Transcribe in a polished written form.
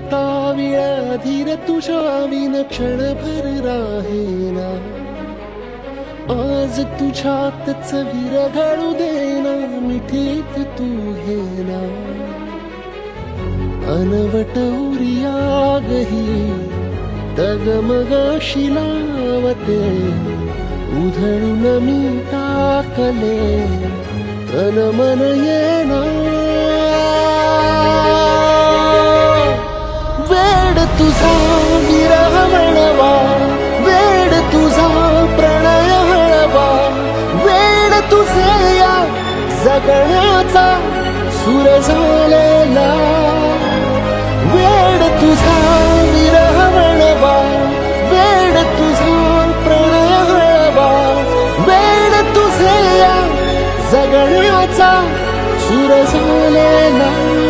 होता विळा धीर तुझ्या विन क्षणभर राहेना. आज तुझ्यातच विरघळू देना मिठीत तू घेना. अनवट उरियागही डगमगाशी लावते. उधळून मी टाकले तन मन येना. वेड तुझा विरह वळवा, वेड तुझा प्रणय हळवा. वेड तुझे या जगण्याचा सूर झालेला. वेड तुझा विरह वळवा, वेड तुझा प्रणय हळवा. वेड तुझे या जगण्याचा सूर झालेला.